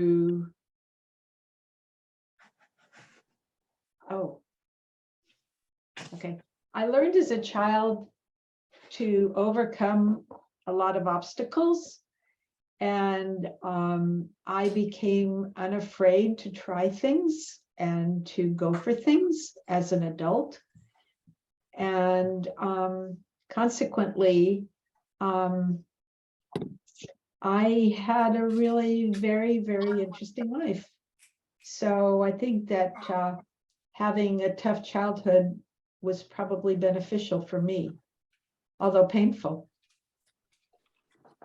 Oh, okay. I learned as a child to overcome a lot of obstacles, and I became unafraid to try things and to go for things as an adult. And consequently, I had a really very, very interesting life. So I think that having a tough childhood was probably beneficial for me, although painful.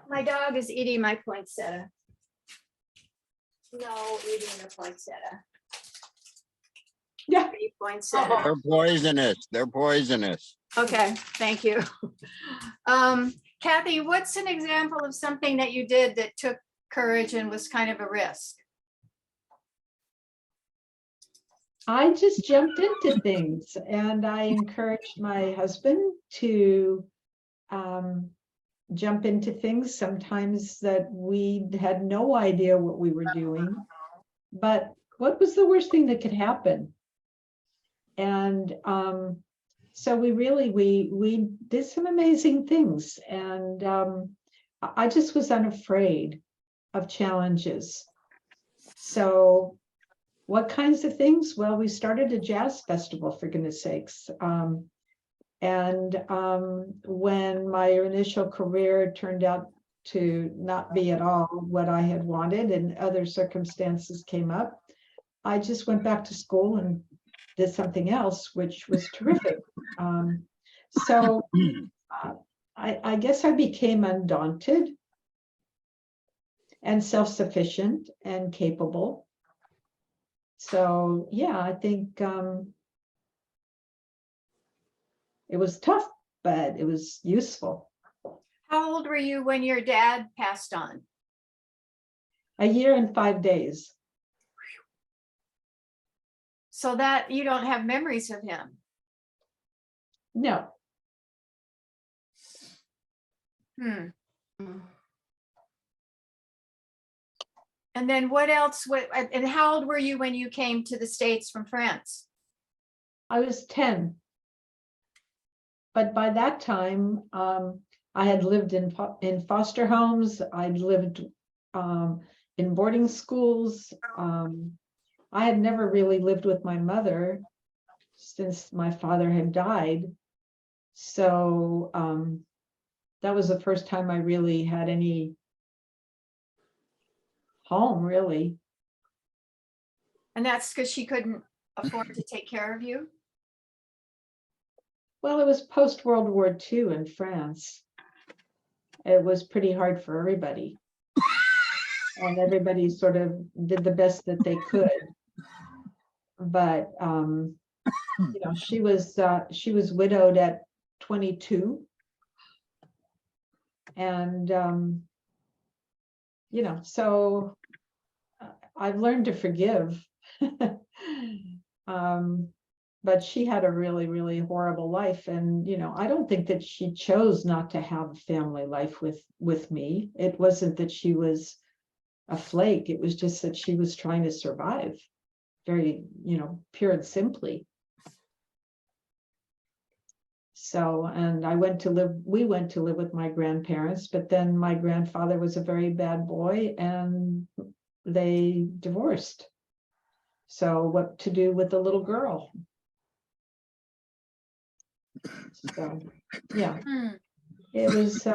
My dog is eating my poinsettia. No, eating the poinsettia. Yeah. Poinsettia. They're poisonous. They're poisonous. Okay, thank you. Kathy, what's an example of something that you did that took courage and was kind of a risk? I just jumped into things, and I encouraged my husband to jump into things sometimes that we had no idea what we were doing. But what was the worst thing that could happen? And so we did some amazing things, and I just was unafraid of challenges. So what kinds of things? Well, we started a jazz festival, for goodness sakes. When my initial career turned out to not be at all what I had wanted and other circumstances came up, I just went back to school and did something else, which was terrific. I guess I became undaunted and self-sufficient and capable. So yeah, I think it was tough, but it was useful. How old were you when your dad passed on? 1 year and 5 days. So that you don't have memories of him? No. And then what else? And how old were you when you came to the States from France? I was 10. But by that time, I had lived in foster homes. I'd lived in boarding schools. I had never really lived with my mother since my father had died. So that was the first time I really had any home, really. And that's because she couldn't afford to take care of you? Well, it was post-World War II in France. It was pretty hard for everybody. And everybody sort of did the best that they could. But you know, she was widowed at 22. And you know, so I've learned to forgive. But she had a really, really horrible life. And, you know, I don't think that she chose not to have a family life with me. It wasn't that she was a flake. It was just that she was trying to survive, very, you know, pure and simply. So, and we went to live with my grandparents, but then my grandfather was a very bad boy and they divorced. So what to do with the little girl? So yeah, it was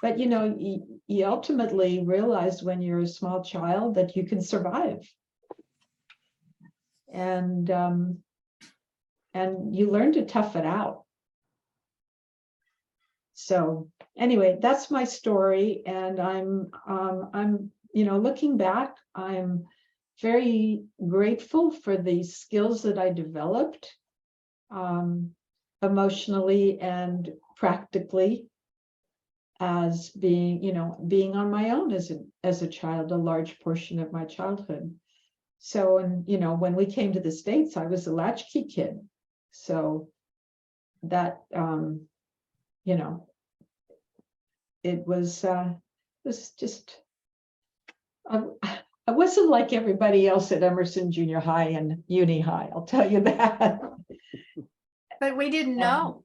but you know, you ultimately realize when you're a small child that you can survive, and you learn to tough it out. So anyway, that's my story, and I'm you know, looking back, I'm very grateful for the skills that I developed emotionally and practically as being, you know, being on my own as a child, a large portion of my childhood. So, and you know, when we came to the States, I was a latchkey kid. So that you know, it was just I wasn't like everybody else at Emerson Junior High and Uni High, I'll tell you that. But we didn't know.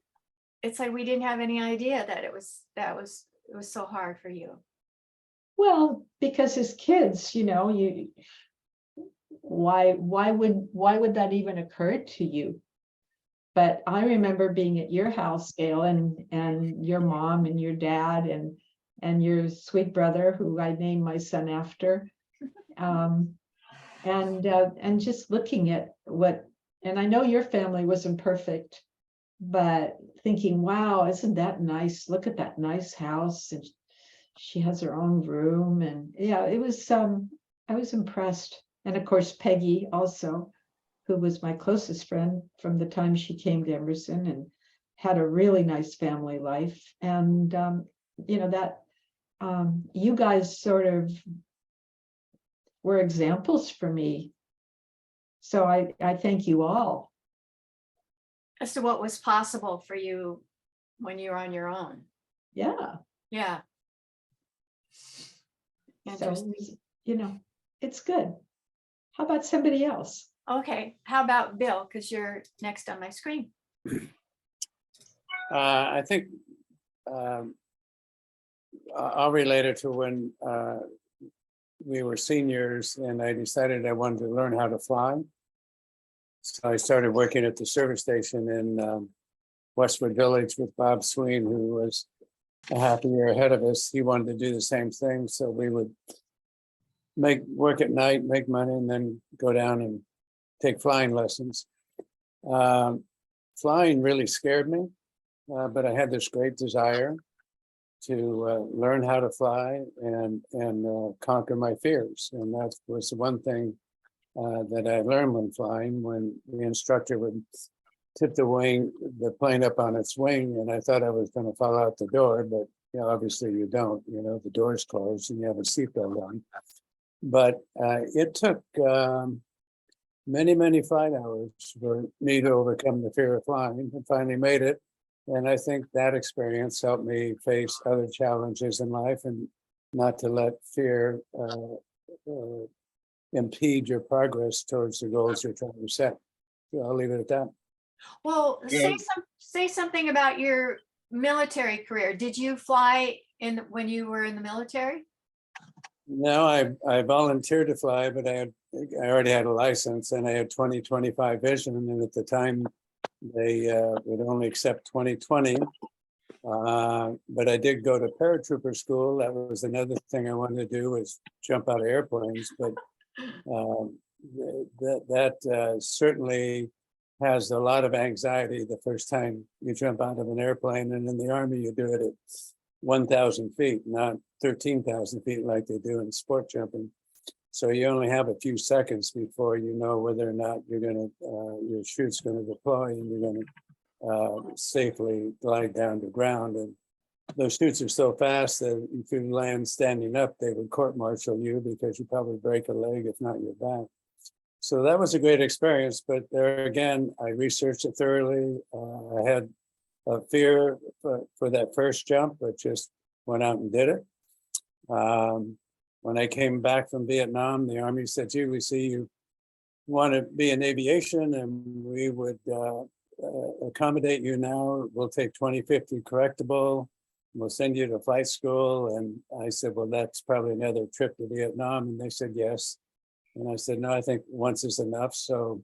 It's like we didn't have any idea that it was so hard for you. Well, because as kids, why would that even occur to you? But I remember being at your house, Gail, and your mom and your dad and your sweet brother, who I named my son after, and just looking at and I know your family wasn't perfect, but thinking, wow, isn't that nice? Look at that nice house, and she has her own room, and yeah, it was. I was impressed, and of course Peggy also, who was my closest friend from the time she came to Emerson and had a really nice family life. And, that you guys sort of were examples for me. So I thank you all. As to what was possible for you when you were on your own. Yeah. Yeah. So, Interesting. it's good. How about somebody else? Okay, how about Bill? Because you're next on my screen. I think I'll relate it to when we were seniors and I decided I wanted to learn how to fly. So I started working at the service station in Westwood Village with Bob Sween, who was a half a year ahead of us. He wanted to do the same thing. So we would work at night, make money, and then go down and take flying lessons. Flying really scared me, but I had this great desire to learn how to fly and conquer my fears. And that was the one thing that I learned when flying, when the instructor would tip the plane up on its wing, and I thought I was going to fall out the door, but obviously you don't. The door's closed and you have a seatbelt on. But it took many flight hours for me to overcome the fear of flying, and finally made it. And I think that experience helped me face other challenges in life and not to let fear impede your progress towards the goals you're trying to set. So I'll leave it at that. Well, Yeah. say something about your military career. Did you fly when you were in the military? No, I volunteered to fly, but I already had a license and I had 20/25 vision. And at the time, they would only accept 20/20. But I did go to paratrooper school. That was another thing I wanted to do, was jump out of airplanes. But that certainly has a lot of anxiety the first time you jump out of an airplane. And in the Army, you do it at 1,000 feet, not 13,000 feet like they do in sport jumping. So you only have a few seconds before you know whether or not your chute's going to deploy and you're going to safely glide down to ground. And those chutes are so fast that if you land standing up, they would court-martial you because you probably break a leg, if not your back. So that was a great experience. But there again, I researched it thoroughly. I had a fear for that first jump, but just went out and did it. When I came back from Vietnam, the Army said, gee, we see you want to be in aviation and we would accommodate you now. We'll take 2050 correctable. We'll send you to flight school. And I said, well, that's probably another trip to Vietnam. And they said, yes. And I said, no, I think once is enough. So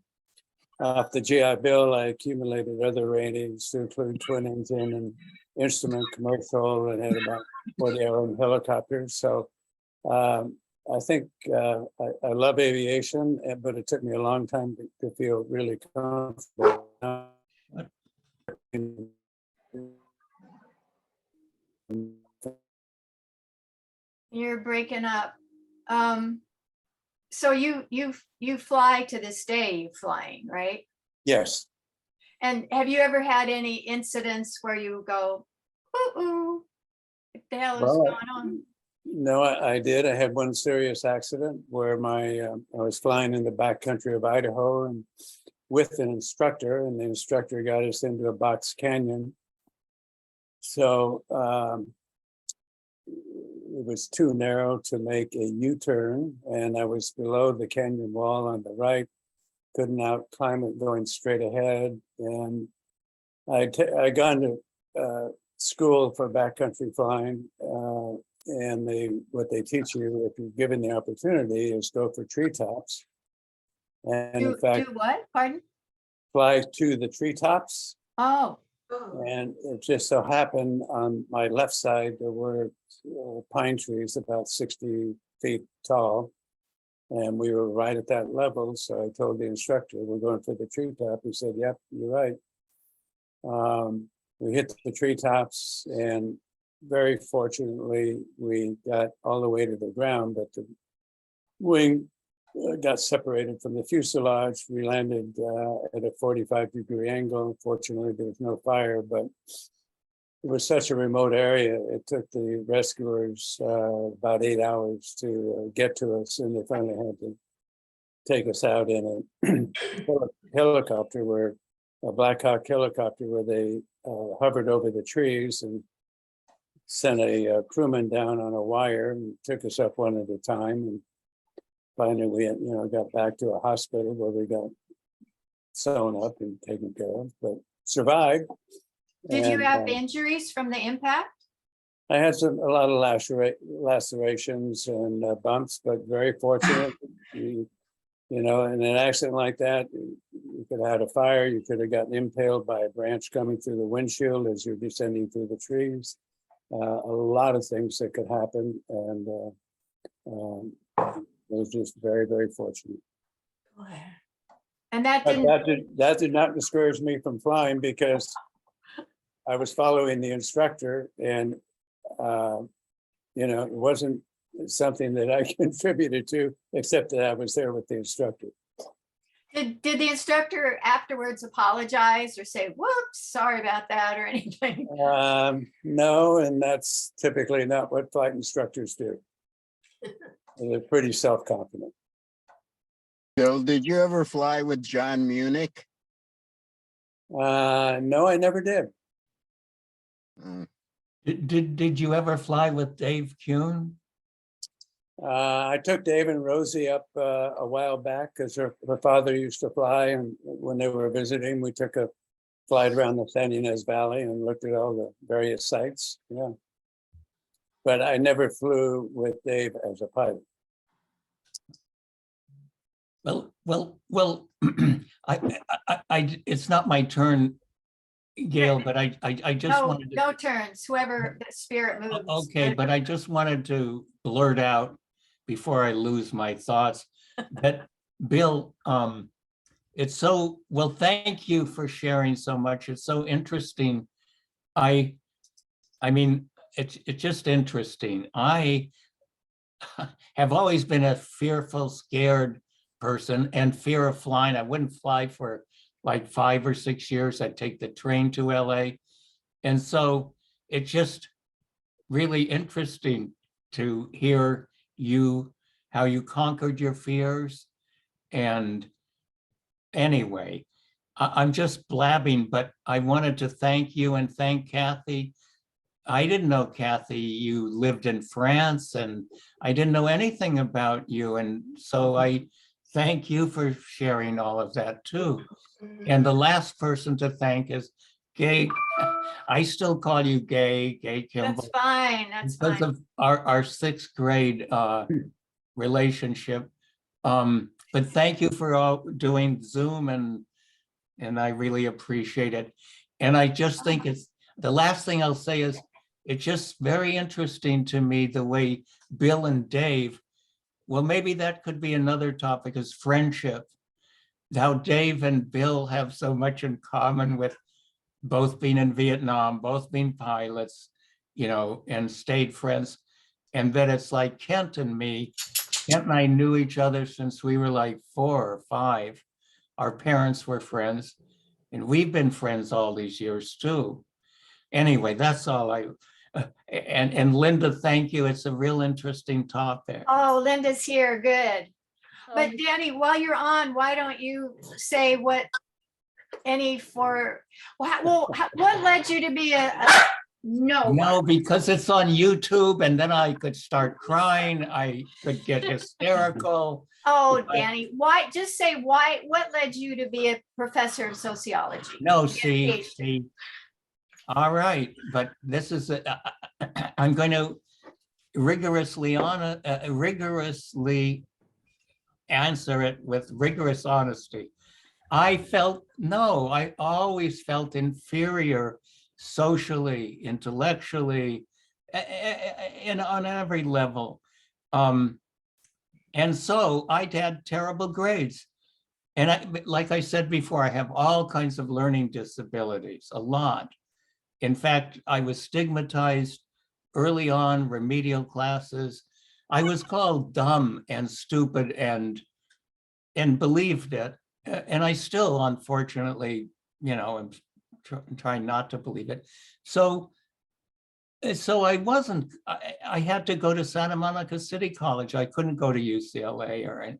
off the GI Bill, I accumulated other ratings to include twin engine and instrument commercial, and had about 40 own helicopters. So I think I love aviation, but it took me a long time to feel really comfortable. You're breaking up. So you fly to this day, you flying, right? Yes. And have you ever had any incidents where you go, ooh, what the hell is going on? No, I did. I had one serious accident where I was flying in the backcountry of Idaho and with an instructor, and the instructor got us into a box canyon. So was too narrow to make a U-turn, and I was below the canyon wall on the right. Couldn't out climb it going straight ahead, and I gone to school for backcountry flying, and what they teach you if you're given the opportunity is go for treetops, and in fact Do what? Pardon? fly to the treetops. Oh, And it just so happened on my left side, there were pine trees about 60 feet tall. And we were right at that level. So I told the instructor, we're going for the treetop. He said, yep, you're right. We hit the treetops, and very fortunately, we got all the way to the ground, but the wing got separated from the fuselage. We landed at a 45-degree angle. Fortunately, there was no fire, but it was such a remote area. It took the rescuers about 8 hours to get to us, and they finally had to take us out in a helicopter, a Black Hawk helicopter, where they hovered over the trees and sent a crewman down on a wire and took us up one at a time. And finally, we got back to a hospital where we got sewn up and taken care of, but survived. did you And, have injuries from the impact? I had a lot of lacerations and bumps, but very fortunate. In an accident like that, you could have had a fire. You could have gotten impaled by a branch coming through the windshield as you're descending through the trees. A lot of things that could happen, and it was just very, very fortunate. And that But didn't, that did not discourage me from flying, because I was following the instructor, and it wasn't something that I contributed to, except that I was there with the instructor. did the instructor afterwards apologize or say, whoops, sorry about that or anything? No, and that's typically not what flight instructors do. They're pretty self-confident. Bill, did you ever fly with John Munich? No, I never did. Mm. Did you ever fly with Dave Kuhn? I took Dave and Rosie up a while back, because her father used to fly, and when they were visiting, we took a flight around the San Ynez Valley and looked at all the various sites. Yeah, but I never flew with Dave as a pilot. Well, it's not my turn, Gail, but I just No, wanted to. no turns, whoever the spirit moves. Okay, but I just wanted to blurt out before I lose my thoughts that Bill, it's so, well, thank you for sharing so much. It's so interesting. I mean, it's just interesting. I have always been a fearful, scared person, and fear of flying. I wouldn't fly for like 5 or 6 years. I'd take the train to LA. And so it's just really interesting to hear how you conquered your fears. And anyway, I'm just blabbing, but I wanted to thank you and thank Kathy. I didn't know, Kathy, you lived in France, and I didn't know anything about you. And so I thank you for sharing all of that too. And the last person to thank is Gay. I still call you Gay Kimball. That's fine, that's Because fine. of our 6th grade relationship. But thank you for all doing Zoom, and I really appreciate it. And I just think it's, the last thing I'll say is, it's just very interesting to me the way Bill and Dave, well, maybe that could be another topic, is friendship. How Dave and Bill have so much in common, with both being in Vietnam, both being pilots, and stayed friends. And that it's like Kent and me, Kent and I knew each other since we were like 4 or 5. Our parents were friends, and we've been friends all these years too. Anyway, that's all and Linda, thank you. It's a real interesting topic. Oh, Linda's here, good. But Danny, while you're on, why don't you say what led you to be No. No, because it's on YouTube and then I could start crying. I could get hysterical. Oh, Danny, why, just say why, what led you to be a professor of sociology? No, Get a see, PhD. see. All right, but this is, I'm going to rigorously answer it with rigorous honesty. I always felt inferior socially, intellectually, and on every level. And so I had terrible grades. And like I said before, I have all kinds of learning disabilities, a lot. In fact, I was stigmatized early on, remedial classes. I was called dumb and stupid and believed it. And I still, unfortunately, am trying not to believe it. So I wasn't, I had to go to Santa Monica City College. I couldn't go to UCLA or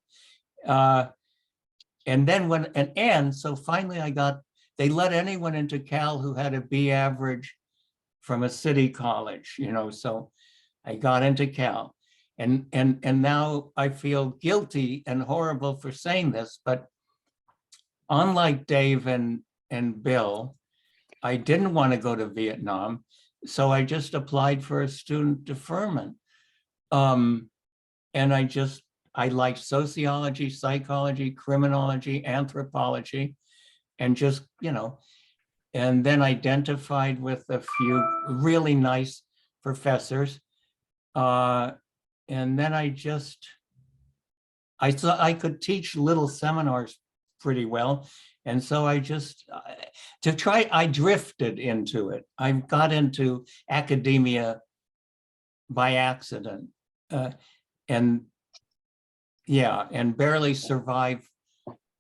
and then so finally they let anyone into Cal who had a B average from a city college, so I got into Cal. And now I feel guilty and horrible for saying this, but unlike Dave and Bill, I didn't want to go to Vietnam, so I just applied for a student deferment. And I liked sociology, psychology, criminology, anthropology, and just, and then identified with a few really nice professors. And then I thought I could teach little seminars pretty well. And so I drifted into it. I got into academia by accident. And barely survived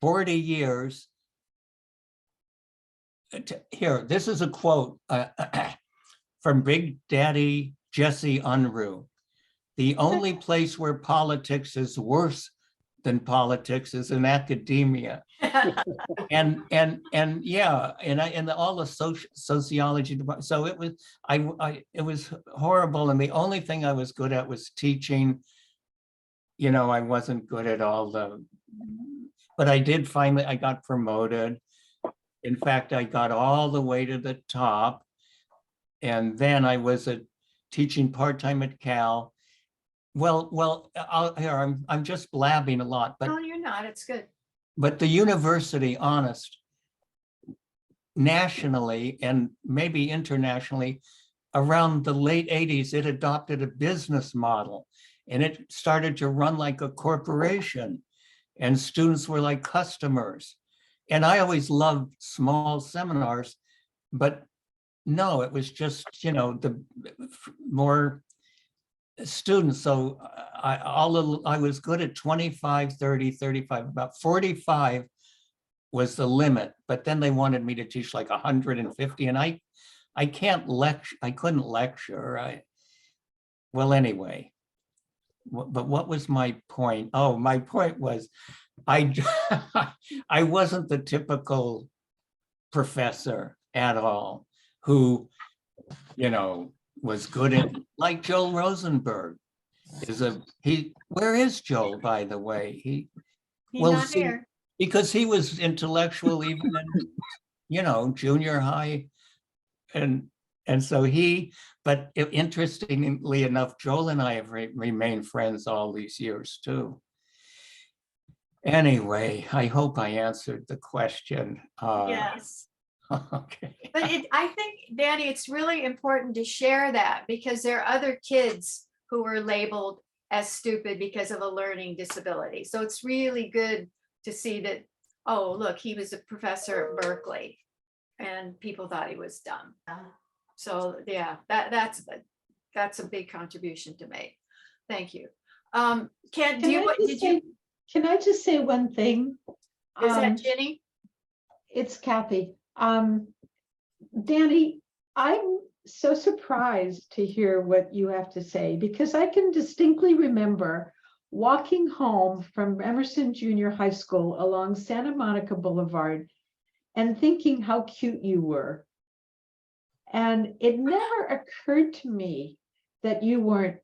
40 years. Here, this is a quote from Big Daddy Jesse Unruh. The only place where politics is worse than politics is in academia. and all the sociology. So it was, it was horrible. And the only thing I was good at was teaching. I wasn't good at all but I did finally, I got promoted. In fact, I got all the way to the top. And then I was teaching part-time at Cal. Well, I'm just blabbing a lot, but No, you're not, it's good. but the university, honest, nationally and maybe internationally, around the late 80s, it adopted a business model. And it started to run like a corporation, and students were like customers. And I always loved small seminars, but no, it was just, the more students. So I was good at 25, 30, 35, about 45 was the limit, but then they wanted me to teach like 150, and I can't lecture, I couldn't lecture. Well, anyway. But what was my point? Oh, my point was I wasn't the typical professor at all who, was good at, like Joel Rosenberg where is Joel, by the way? He's well, not see, here. because he was intellectual even in, junior high. And so but interestingly enough, Joel and I have remained friends all these years too. Anyway, I hope I answered the question. Yes. Okay. But I think, Danny, it's really important to share that, because there are other kids who were labeled as stupid because of a learning disability. So it's really good to see that, oh, look, he was a professor at Berkeley and people thought he was dumb. So yeah, that's a big contribution to make. Thank you. Ken, Can I just say one thing? Is that Ginny? It's Kathy. Danny, I'm so surprised to hear what you have to say, because I can distinctly remember walking home from Emerson Junior High School along Santa Monica Boulevard and thinking how cute you were. And it never occurred to me that you weren't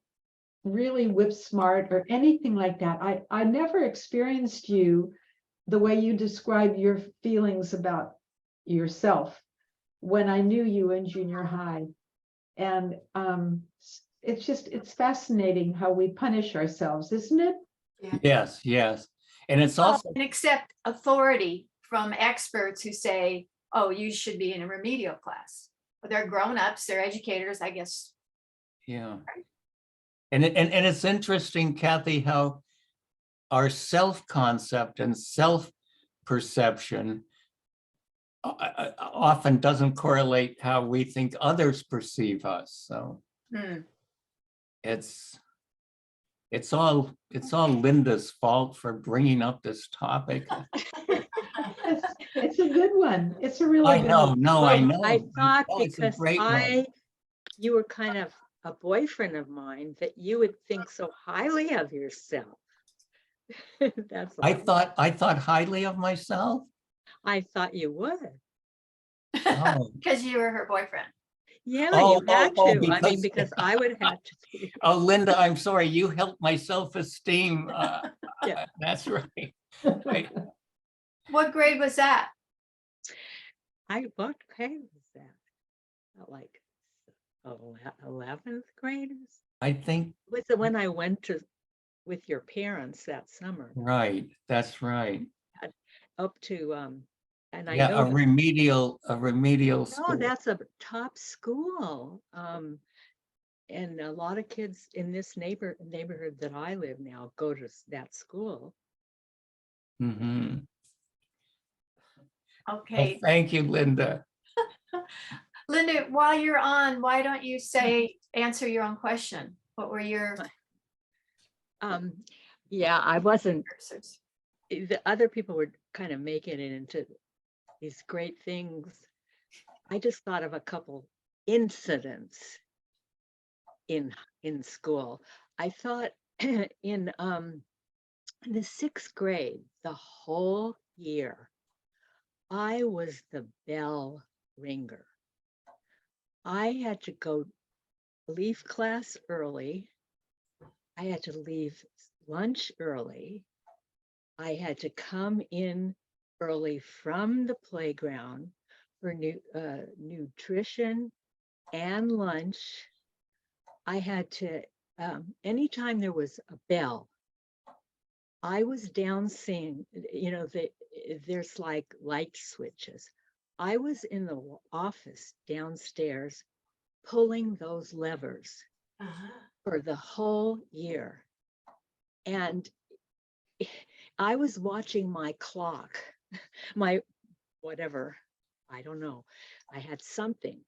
really whip smart or anything like that. I never experienced you the way you describe your feelings about yourself when I knew you in junior high. And it's fascinating how we punish ourselves, isn't it? Yes, yes. And it's Well, also, and accept authority from experts who say, oh, you should be in a remedial class. But they're grown-ups, they're educators, I guess. yeah. And it's interesting, Kathy, how our self-concept and self-perception often doesn't correlate how we think others perceive us. So Hmm. it's all Linda's fault for bringing up this topic. It's a good one. It's a really I good know, one. no, I know. I thought know it's a because great one. you were kind of a boyfriend of mine, that you would think so highly of yourself. That's all. I thought highly of myself. I thought you would. Oh, Because you were her boyfriend. Yeah, Oh, you had oh, to. I mean, because- because I would have to. Too. oh, Linda, I'm sorry. You helped my self-esteem. Yeah. That's right. What grade was that? What grade was that? Like 11th graders? I think, Was it when I went to with your parents that summer right, that's right. up to and I Yeah, know a remedial no, school. that's a top school. And a lot of kids in this neighborhood that I live now go to that school. Mhm. Well, Okay, thank you, Linda. Linda, while you're on, why don't you answer your own question? What were your Yeah, I wasn't. precursors? The other people were kind of making it into these great things. I just thought of a couple incidents in school. I thought in the 6th grade, the whole year, I was the bell ringer. I had to leave class early. I had to leave lunch early. I had to come in early from the playground for nutrition and lunch. I had to, anytime there was a bell, I was down seeing, there's like light switches. I was in the office downstairs pulling those levers for the whole year. And I was watching my clock, my whatever, I don't know. I had something.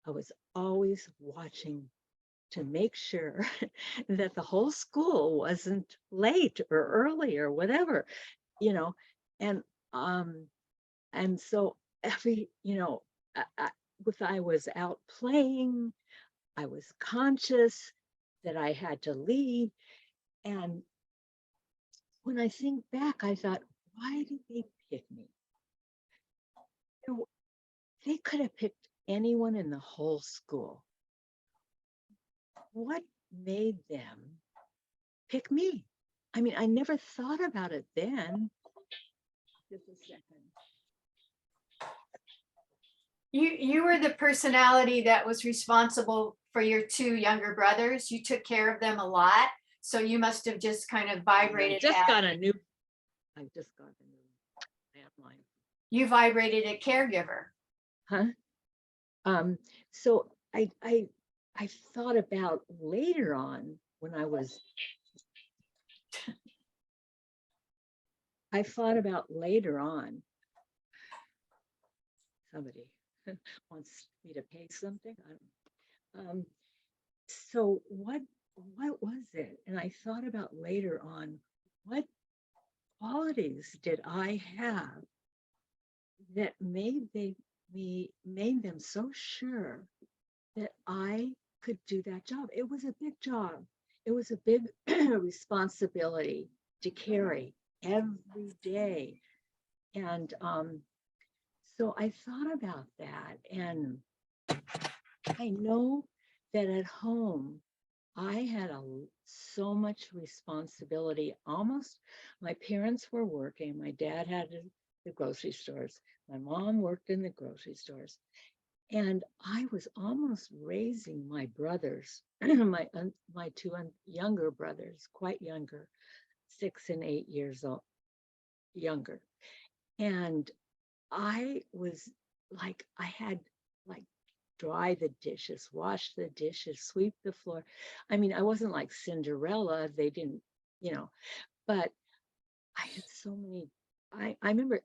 I was always watching to make sure that the whole school wasn't late or early or whatever, and so every, if I was out playing, I was conscious that I had to leave. And when I think back, I thought, why did they pick me? They could have picked anyone in the whole school. What made them pick me? I mean, I never thought about it then. Just a second. You were the personality that was responsible for your 2 younger brothers. You took care of them a lot. So you must have just kind of vibrated I just that. got a new landline. You vibrated a caregiver. Huh? So I thought about later on when somebody wants me to pay something. So what was it? And I thought about later on, what qualities did I have that made them so sure that I could do that job? It was a big job. It was a big responsibility to carry every day. And so I thought about that, and I know that at home, I had so much responsibility. Almost, my parents were working. My dad had the grocery stores. My mom worked in the grocery stores. And I was almost raising my brothers, my two younger brothers, quite younger, 6 and 8 years old, younger. And I was like, I had like dry the dishes, wash the dishes, sweep the floor. I mean, I wasn't like Cinderella. They didn't, but I had so many. I remember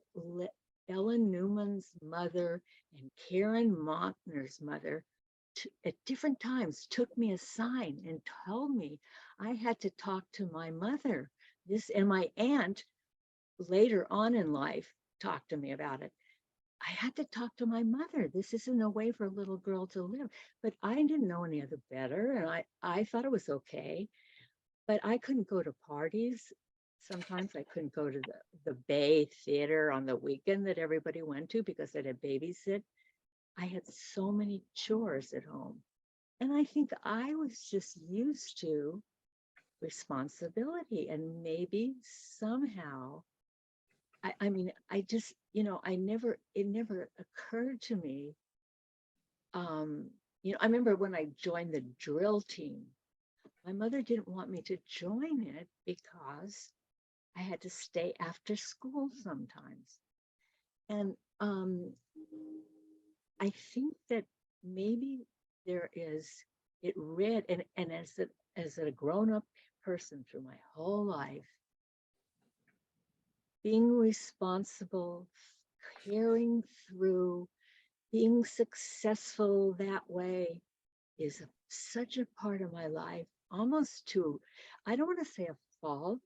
Ellen Newman's mother and Karen Mockner's mother at different times took me aside and told me I had to talk to my mother. This, and my aunt later on in life talked to me about it. I had to talk to my mother. This isn't a way for a little girl to live. But I didn't know any other better. And I thought it was okay. But I couldn't go to parties. Sometimes I couldn't go to the Bay Theater on the weekend that everybody went to because I had babysit. I had so many chores at home. And I think I was just used to responsibility. And maybe somehow, I mean, I just, it never occurred to me. I remember when I joined the drill team, my mother didn't want me to join it because I had to stay after school sometimes. And I think that maybe there is, it read, and as a grown-up person through my whole life, being responsible, carrying through, being successful that way is such a part of my life, almost to, I don't want to say a fault,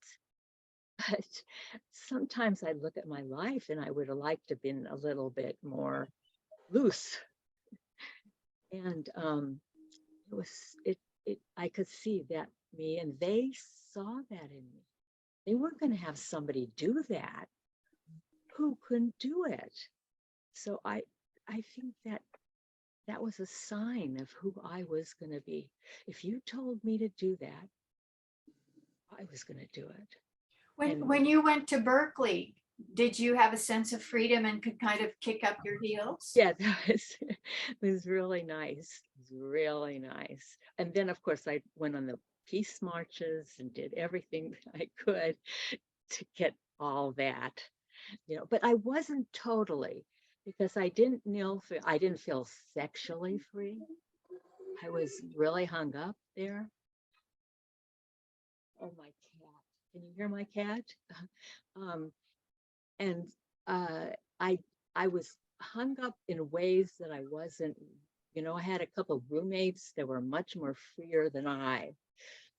but sometimes I look at my life and I would have liked to have been a little bit more loose. And I could see that me, and they saw that in me. They weren't going to have somebody do that who couldn't do it. So I think that was a sign of who I was going to be. If you told me to do that, I was going to do it. When you went to Berkeley, did you have a sense of freedom and could kind of kick up your heels? Yeah, it was really nice. It was really nice. And then, of course, I went on the peace marches and did everything I could to get all that, but I wasn't totally, because I didn't feel sexually free. I was really hung up there. Oh, my cat. Can you hear my cat? I was hung up in ways that I wasn't, I had a couple of roommates that were much more freer than I.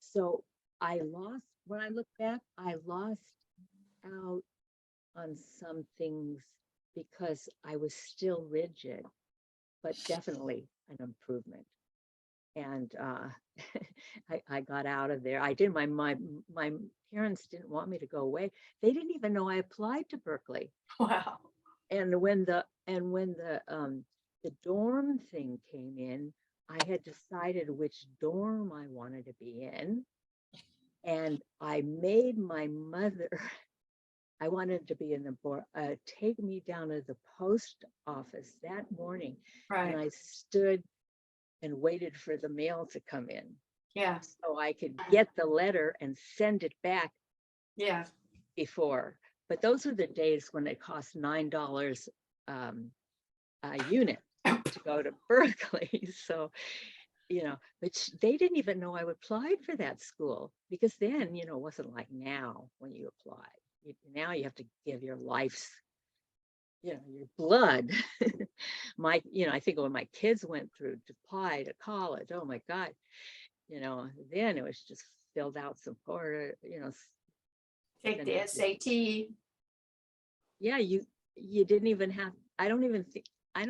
So when I look back, I lost out on some things because I was still rigid, but definitely an improvement. And I got out of there. I did. My parents didn't want me to go away. They didn't even know I applied to Berkeley. Wow. And when the dorm thing came in, I had decided which dorm I wanted to be in, and I made my mother. I wanted to be in the take me down to the post office that morning, Right. and I stood and waited for the mail to come in. Yeah. So I could get the letter and send it back. Yeah. Before, but those were the days when it cost $9 a unit to go to Berkeley. So, but they didn't even know I applied for that school, because then, it wasn't like now when you apply. Now you have to give your life's, your blood. I think when my kids went through to apply to college, oh my God, then it was just filled out some part, Take the SAT. Yeah, you didn't even have, I don't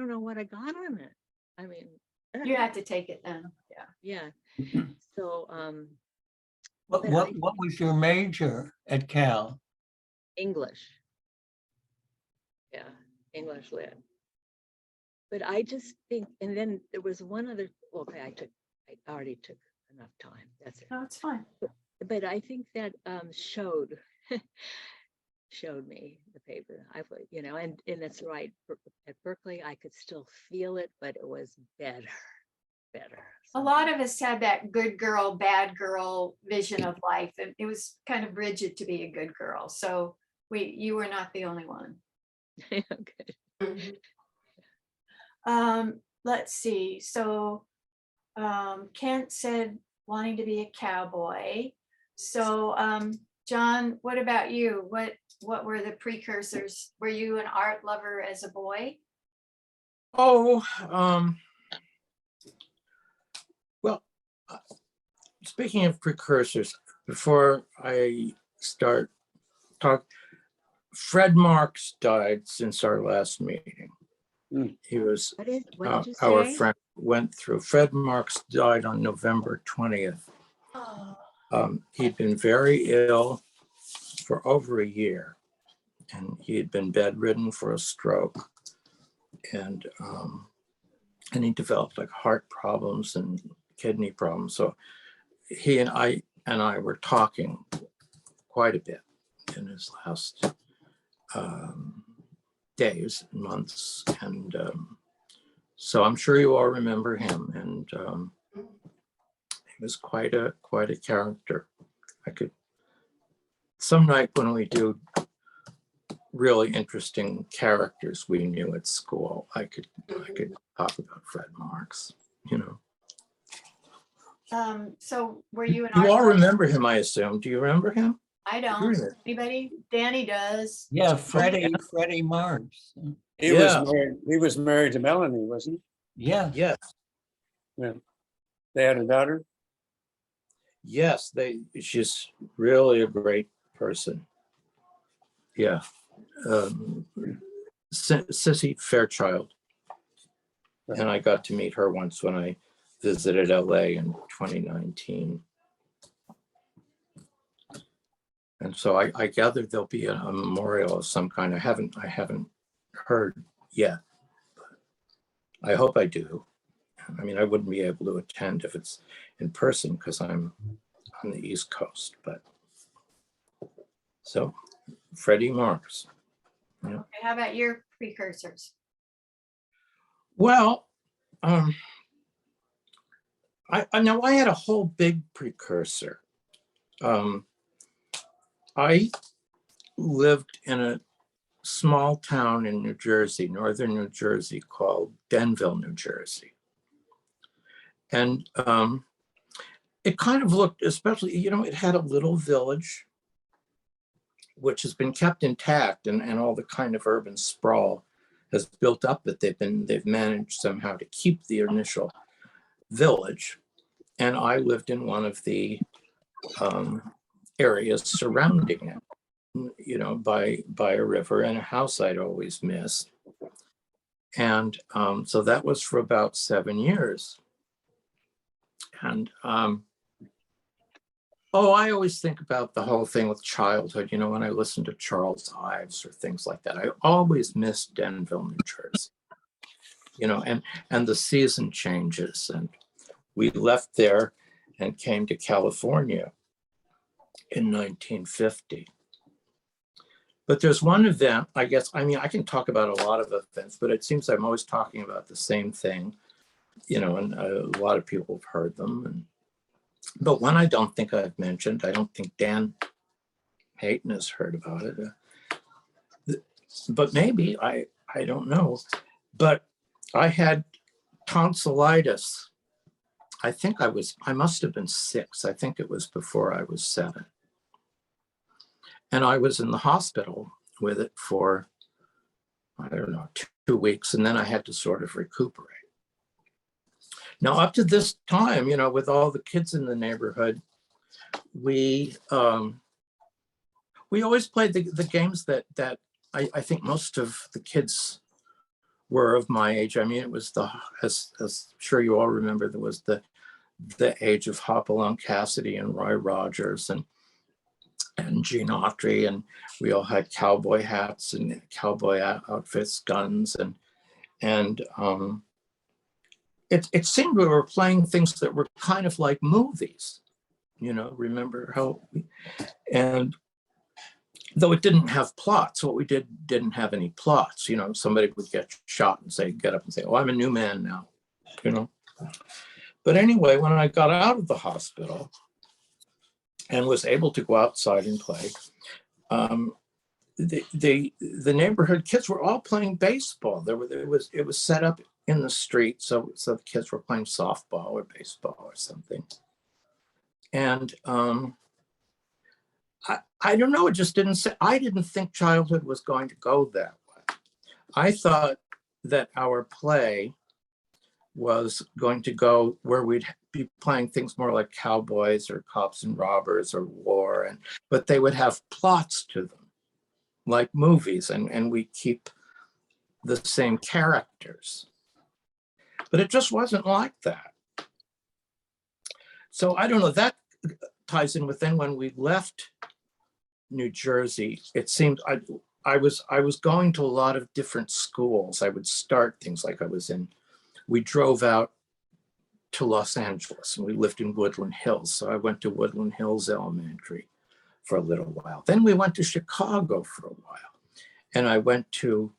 know what I got on it. I mean, You had to take it then. Yeah. yeah. So What was your major at Cal? English. Yeah, English lit. but I just think, and then there was one other, okay, I already took enough time. That's it. No, it's fine. But I think that showed me the paper. I thought, you know, and that's right. At Berkeley, I could still feel it, but it was better. A lot of us had that good girl, bad girl vision of life, and it was kind of rigid to be a good girl. So you were not the only one. Okay. Let's see. So Kent said wanting to be a cowboy. So John, what about you? What were the precursors? Were you an art lover as a boy? Oh, well, speaking of precursors, before I start talk, Fred Marks died since our last meeting. He was What did you our say? friend went through. Fred Marks died on November 20th. Oh. He'd been very ill for over a year, and he had been bedridden for a stroke, and he developed like heart problems and kidney problems. So he and I were talking quite a bit in his last days and months, and so I'm sure you all remember him, and he was quite a character. Some night when we do really interesting characters we knew at school, I could talk about Fred Marks, you know. So were you an You art all lover? remember him, I assume. Do you remember him? I don't. Anybody? Danny does. Yeah, Freddie Marks. He was married to Melanie, wasn't Yeah. Yes. he? Yeah. They had a daughter. Yes, she's really a great person. Yeah. Sissy Fairchild. And I got to meet her once when I visited LA in 2019. And so I gathered there'll be a memorial of some kind. I haven't heard yet, but I hope I do. I mean, I wouldn't be able to attend if it's in person because I'm on the East Coast, but so Freddie Marks. Yeah. Okay, how about your precursors? Well, I know I had a whole big precursor. I lived in a small town in New Jersey, northern New Jersey, called Denville, New Jersey. And it kind of looked, especially, you know, it had a little village, which has been kept intact, and all the kind of urban sprawl has built up that they've managed somehow to keep the initial village. And I lived in one of the areas surrounding it, you know, by a river, and a house I'd always missed. And so that was for about 7 years. And I always think about the whole thing with childhood, you know, when I listen to Charles Ives or things like that. I always miss Denville, New Jersey, you know, and the season changes. And we left there and came to California in 1950. But there's one event, I guess, I mean, I can talk about a lot of events, but it seems I'm always talking about the same thing, you know, and a lot of people have heard them. But one I don't think I've mentioned, I don't think Dan Hayton has heard about it. But maybe, I don't know. But I had tonsillitis. I must have been 6. I think it was before I was 7. And I was in the hospital with it for, I don't know, 2 weeks. And then I had to sort of recuperate. Now, up to this time, you know, with all the kids in the neighborhood, we always played the games that I think most of the kids were of my age. I mean, it was as sure you all remember, there was the age of Hopalong Cassidy and Roy Rogers and Gene Autry, and we all had cowboy hats and cowboy outfits, guns, And it seemed we were playing things that were kind of like movies, remember how, and though it didn't have plots, what we didn't have any plots, somebody would get shot and get up and say, oh, I'm a new man now, But anyway, when I got out of the hospital and was able to go outside and play, the neighborhood kids were all playing baseball. It was set up in the street, so the kids were playing softball or baseball or something. And I don't know, it just didn't say, I didn't think childhood was going to go that way. I thought that our play was going to go where we'd be playing things more like cowboys or cops and robbers or war, but they would have plots to them, like movies, and we keep the same characters. But it just wasn't like that. So I don't know, that ties in with then when we left New Jersey, it seemed I was going to a lot of different schools. I would start things like we drove out to Los Angeles and we lived in Woodland Hills. So I went to Woodland Hills Elementary for a little while. Then we went to Chicago for a while. And I went to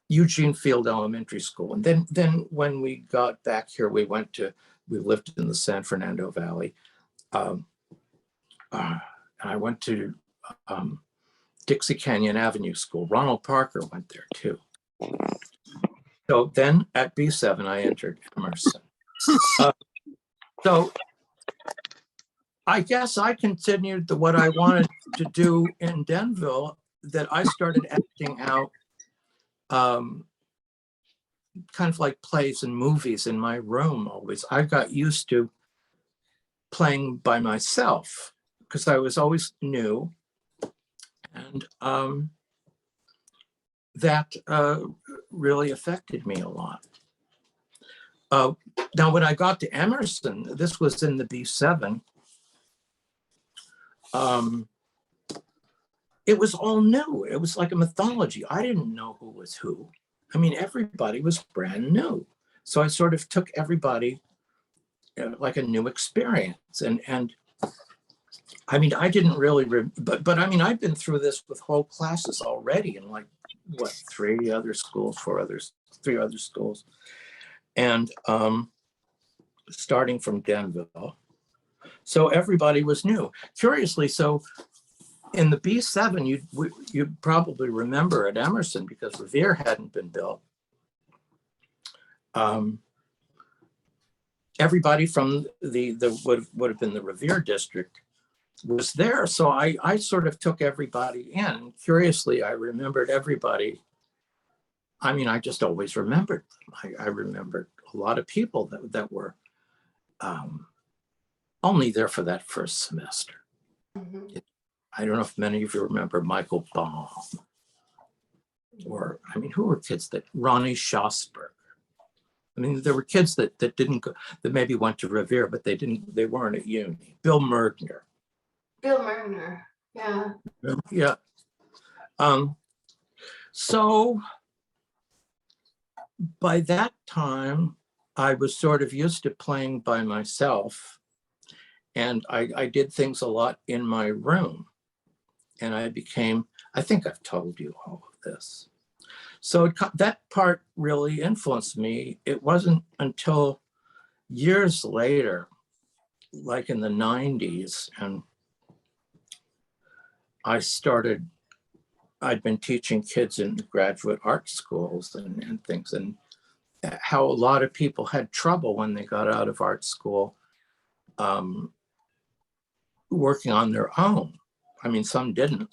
Eugene Field Elementary School. And then when we got back here, we lived in the San Fernando Valley. I went to Dixie Canyon Avenue School. Ronald Parker went there too. So then at B7, I entered Emerson. So I guess I continued what I wanted to do in Denville, that I started acting out kind of like plays and movies in my room always. I got used to playing by myself because I was always new. And that really affected me a lot. Now, when I got to Emerson, this was in the B7, it was all new. It was like a mythology. I didn't know who was who. I mean, everybody was brand new. So I sort of took everybody like a new experience. And I mean, I didn't really, but I mean, I've been through this with whole classes already in like, what, 3 other schools, 3 other schools. And starting from Denville. So everybody was new. Curiously, so in the B7, you probably remember at Emerson, because Revere hadn't been built. Everybody from would have been the Revere district was there. So I sort of took everybody in. Curiously, I remembered everybody. I mean, I just always remembered them. I remembered a lot of people that were only there for that first semester. Mhm. I don't know if many of you remember Michael Baum, or, I mean, who were kids Ronnie Schosberg. I mean, there were kids that didn't go, that maybe went to Revere, but they weren't at uni. Bill Mergner. Bill Mergner, yeah. Yeah. So by that time, I was sort of used to playing by myself, and I did things a lot in my room, and I think I've told you all of this. So that part really influenced me. It wasn't until years later, like in the 90s, and I'd been teaching kids in graduate art schools and things, and how a lot of people had trouble when they got out of art school working on their own. I mean, some didn't.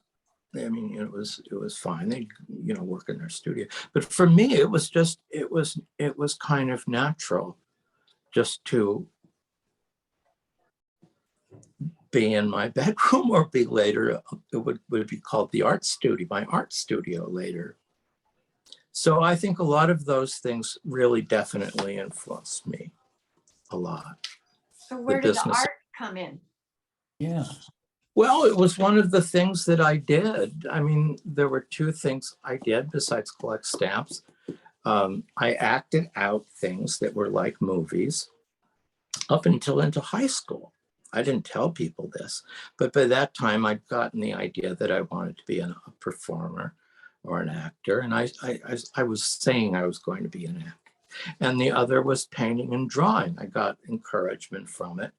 I mean, it was fine. They, work in their studio. But for me, it was kind of natural just to be in my bedroom, or be later, it would be called the art studio, my art studio later. So I think a lot of those things really definitely influenced me a lot. So where did the art come in? Yeah. Well, it was one of the things that I did. I mean, there were 2 things I did besides collect stamps. I acted out things that were like movies up until into high school. I didn't tell people this, but by that time I'd gotten the idea that I wanted to be a performer or an actor. And I was saying I was going to be an actor. And the other was painting and drawing. I got encouragement from it.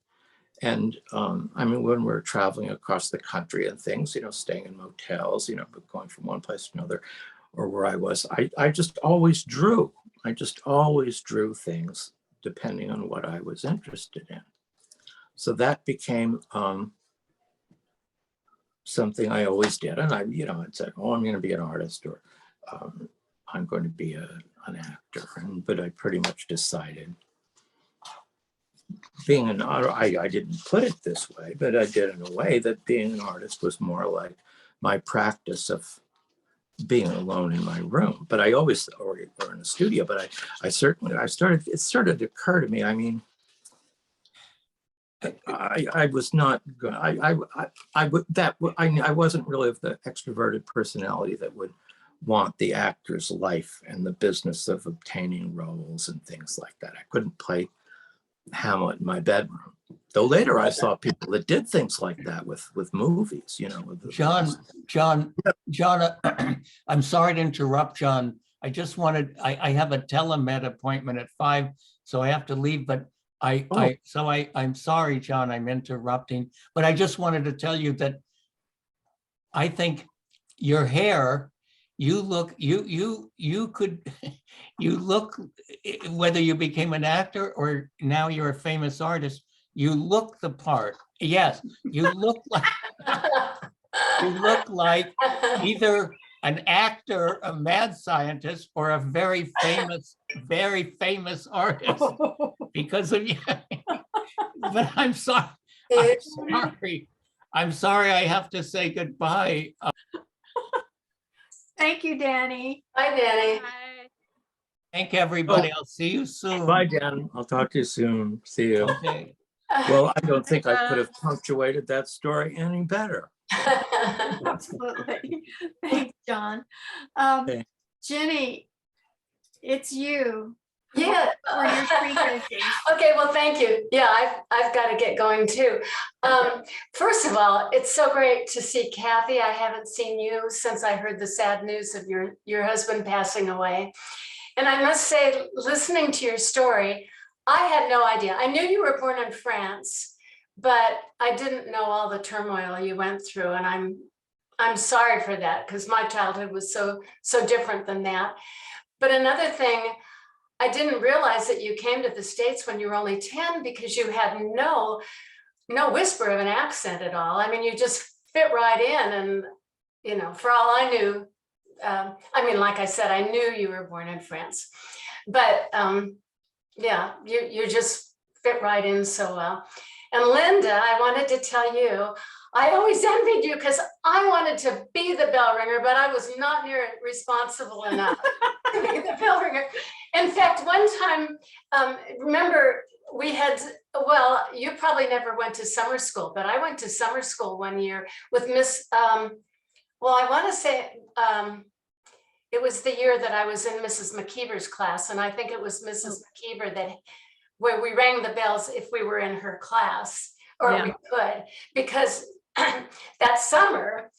And I mean, when we're traveling across the country and things, you know, staying in motels, you know, but going from one place to another, or where I was, I just always drew. I just always drew things depending on what I was interested in. So that became something I always did. And I, you know, I'd say, oh, I'm going to be an artist, or I'm going to be an actor. But I pretty much decided being an artist, I didn't put it this way, but I did in a way that being an artist was more like my practice of being alone in my room. But I always, or in a studio, but it started to occur to me, I mean, I was not good. I wasn't really of the extroverted personality that would want the actor's life and the business of obtaining roles and things like that. I couldn't play Hamlet in my bedroom. Though later I saw people that did things like that with movies, you know. John, I'm sorry to interrupt, John. I just wanted, I have a telemed appointment at 5, so I have to leave, but I'm sorry, John, I'm interrupting, but I just wanted to tell you that I think your hair, you look, you could, you look, whether you became an actor or now you're a famous artist, you look the part. Yes, you look like either an actor, a mad scientist, or a very famous artist because of you. But I'm sorry. I'm sorry I have to say goodbye. Thank you, Danny. Bye, Danny. Thank everybody. I'll see you soon. Bye, Dan. I'll talk to you soon. See you. Okay. Well, I don't think I could have punctuated that story any better. Absolutely. Thanks, John. Okay. Jenny, it's you. Yeah. For your precursors. Okay, well, thank you. Yeah, I've got to get going too. First of all, it's so great to see Kathy. I haven't seen you since I heard the sad news of your husband passing away. And I must say, listening to your story, I had no idea. I knew you were born in France, but I didn't know all the turmoil you went through. And I'm sorry for that, because my childhood was so different than that. But another thing, I didn't realize that you came to the States when you were only 10, because you had no whisper of an accent at all. I mean, you just fit right in. And, you know, for all I knew, I mean, like I said, I knew you were born in France, but yeah, you just fit right in so well. And Linda, I wanted to tell you, I always envied you because I wanted to be the bell ringer, but I was not near responsible enough to be the bell ringer. In fact, one time, remember we had, well, you probably never went to summer school, but I went to summer school one year with Miss, well, I want to say it was the year that I was in Mrs. McKeever's class. And I think it was Mrs. McKeever where we rang the bells if we were in her class, or we could, because that summer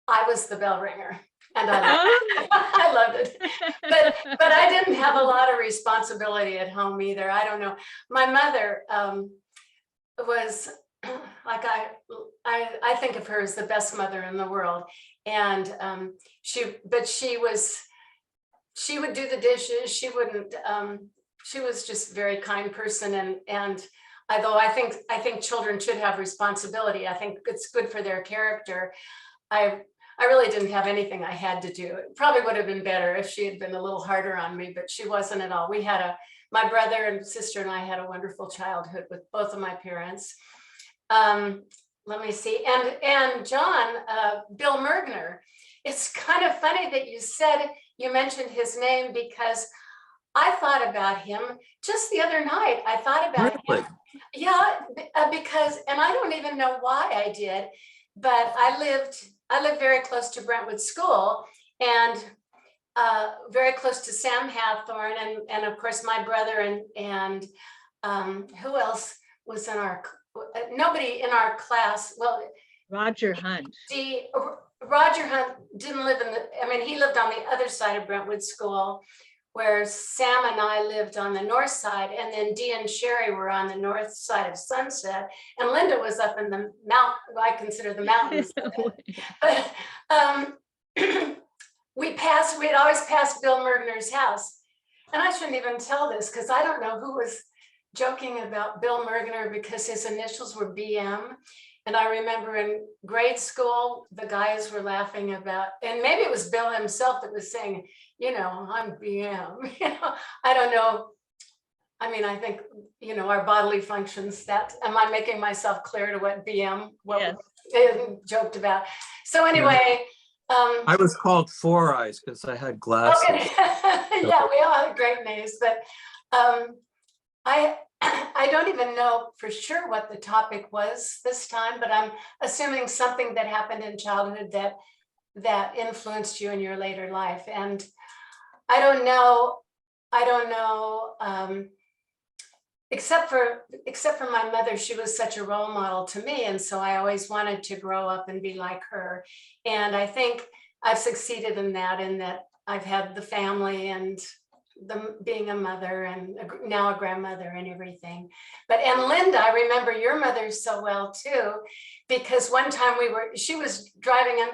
I was the bell ringer. And I loved it. But I didn't have a lot of responsibility at home either. I don't know. My mother was like, I think of her as the best mother in the world. And she would do the dishes. She wouldn't, she was just a very kind person. And although I think children should have responsibility, I think it's good for their character. I really didn't have anything I had to do. It probably would have been better if she had been a little harder on me, but she wasn't at all. My brother and sister and I had a wonderful childhood with both of my parents. Let me see, and John, Bill Mergner. It's kind of funny that you mentioned his name, because I thought about him just the other night. I thought about him. Yeah, because, and I don't even know why I did, but I lived very close to Brentwood School, and very close to Sam Hathorn, and of course my brother and who else was in our, nobody in our class. Well, Roger Hunt. see, Roger Hunt didn't live in the, I mean, he lived on the other side of Brentwood School, where Sam and I lived on the north side, and then Dee and Sherry were on the north side of Sunset, and Linda was up in the mount, I consider the mountains. But we'd always passed Bill Mergner's house. And I shouldn't even tell this because I don't know who was joking about Bill Mergner because his initials were BM. And I remember in grade school, the guys were laughing about, and maybe it was Bill himself that was saying, you know, I'm BM. You know, I don't know. I mean, I think, you know, our bodily functions, that, am I making myself clear to what BM, what we joked about? So anyway. I was called Four Eyes because I had glasses. Okay. Yeah, we all had great names, but I don't even know for sure what the topic was this time, but I'm assuming something that happened in childhood that influenced you in your later life. And I don't know, except for my mother, she was such a role model to me. And so I always wanted to grow up and be like her. And I think I've succeeded in that I've had the family and being a mother and now a grandmother and everything. And Linda, I remember your mother so well too, because one time she was driving and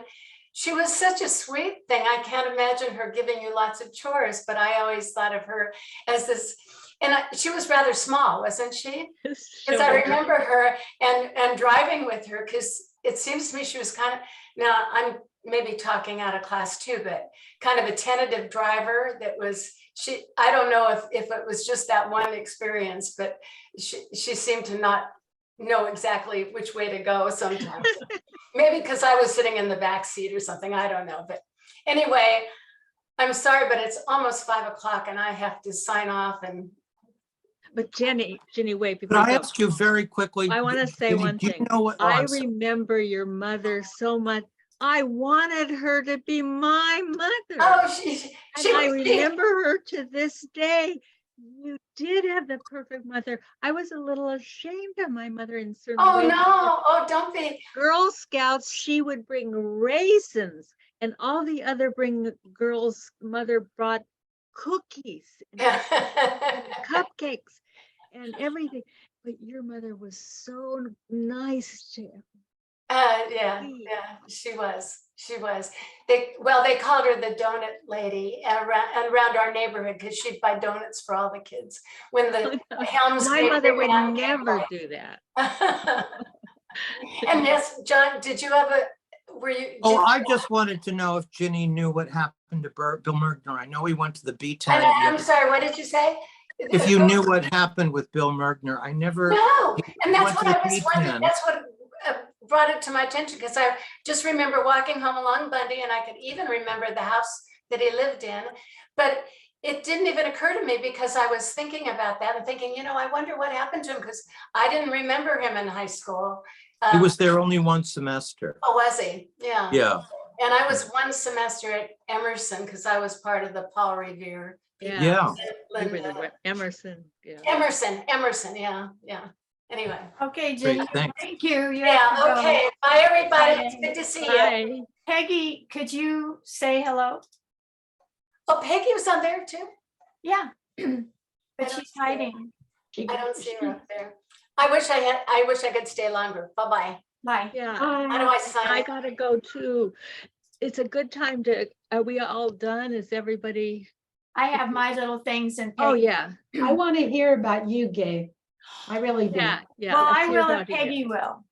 she was such a sweet thing. I can't imagine her giving you lots of chores, but I always thought of her as this, and she was rather small, wasn't she? Because I remember her and driving with her, because it seems to me she was kind of, now I'm maybe talking out of class too, but kind of a tentative driver that was, I don't know if it was just that one experience, but she seemed to not know exactly which way to go sometimes. Maybe because I was sitting in the back seat or something, I don't know. But anyway, I'm sorry, but it's almost 5 o'clock and I have to sign off. But Jenny, wait. Could I ask you very quickly? I want to say Jenny, one do you thing. know what? I remember your mother so much. I wanted her to be my mother. Oh, I remember her to this day. You did have the perfect mother. I was a little ashamed of my mother in certain ways. Oh no! Oh, don't be. Girl Scouts, she would bring raisins, and all the other girls' mother brought cookies and cupcakes and everything. But your mother was so nice to Yeah, she was. They called her the donut lady around our neighborhood because she'd buy donuts for all the kids. When the Helms, my mother would never do that. And yes, John, did you have were you? I just wanted to know if Ginny knew what happened to Bill Mergner. I know he went to the B-10. I'm sorry, what did you say? If you knew what happened with Bill Mergner, I never. No, and that's what I was B10. wondering. That's what brought it to my attention, because I just remember walking home along Bundy, and I could even remember the house that he lived in. But it didn't even occur to me because I was thinking about that and thinking, you know, I wonder what happened to him, because I didn't remember him in high school. He was there only one semester. Oh, was he? Yeah. Yeah. And I was one semester at Emerson because I was part of the Paul Revere. Yeah. Emerson. Yeah. Emerson. Yeah. Anyway. Okay, Jenny, Great, thanks. thank you. You Yeah. have to go. Okay. Bye, everybody. Bye. It's good to see you. Bye. Peggy, could you say hello? Oh, Peggy was on there too. Yeah, I but don't she's see her. hiding. I don't see her up there. I wish I could stay longer. Bye-bye. Bye. Yeah. How do I sign? I gotta go too. It's a good time to, are we all done? Is everybody? I have my little things and. Oh, Peggy. yeah. I want to hear about you, Gabe. I really do. Yeah. Well, let's I hear will, and about you. Peggy will.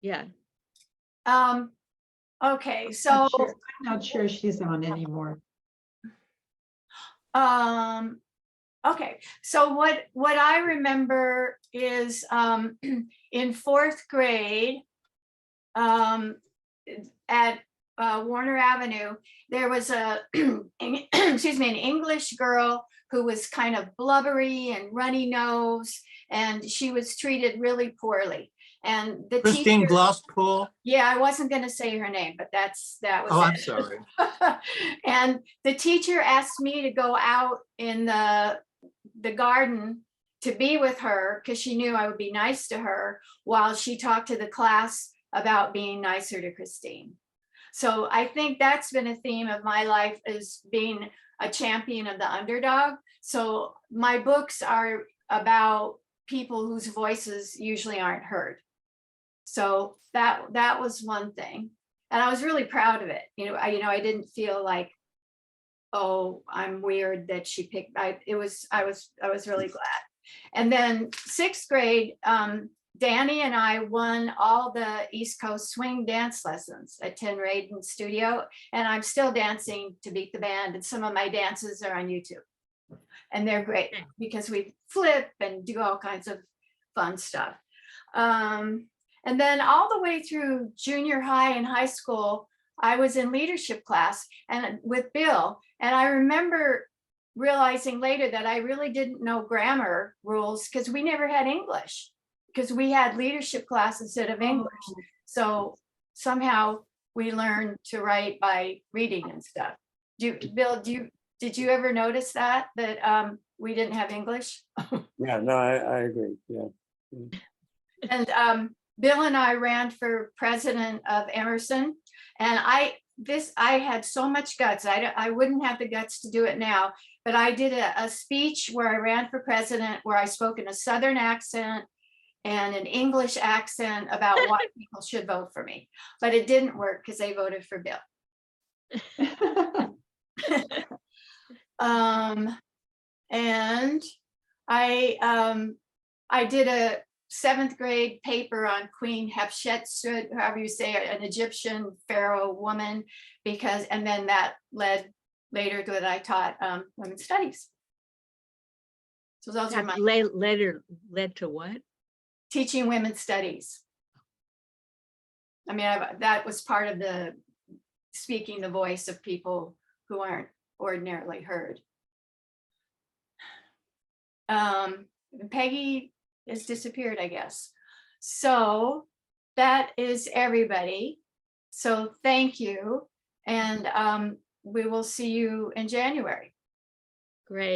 Yeah. Okay, so, I'm not sure she's on anymore. okay, so what I remember is in 4th grade at Warner Avenue, there was excuse me, an English girl who was kind of blubbery and runny nose, and she was treated really poorly. And the Christine teacher, Glasspool. yeah, I wasn't going to say her name, but that was Oh, I'm it. sorry. And the teacher asked me to go out in the garden to be with her because she knew I would be nice to her while she talked to the class about being nicer to Christine. So I think that's been a theme of my life, is being a champion of the underdog. So my books are about people whose voices usually aren't heard. So that was one thing. And I was really proud of it. I didn't feel like, oh, I'm weird that she picked. I was really glad. And then 6th grade, Danny and I won all the East Coast swing dance lessons at 10 Raiden Studio. And I'm still dancing to beat the band. And some of my dances are on YouTube. And they're great because we flip and do all kinds of fun stuff. And then all the way through junior high and high school, I was in leadership class and with Bill. And I remember realizing later that I really didn't know grammar rules because we never had English, because we had leadership class instead of English. So somehow we learned to write by reading and stuff. Bill, did you ever notice that we didn't have English? Yeah, no, I agree. Yeah. And Bill and I ran for president of Emerson, and I had so much guts. I wouldn't have the guts to do it now, but I did a speech where I ran for president, where I spoke in a Southern accent and an English accent about why people should vote for me. But it didn't work because they voted for Bill. And I did a 7th grade paper on Queen Hatshepsut, however you say it, an Egyptian pharaoh woman, and then that led later to that I taught women's studies. So those are my led to what? teaching women's studies. I mean, that was part of the speaking the voice of people who aren't ordinarily heard. Peggy has disappeared, I guess. So that is everybody. So thank you. And we will see you in January. Great.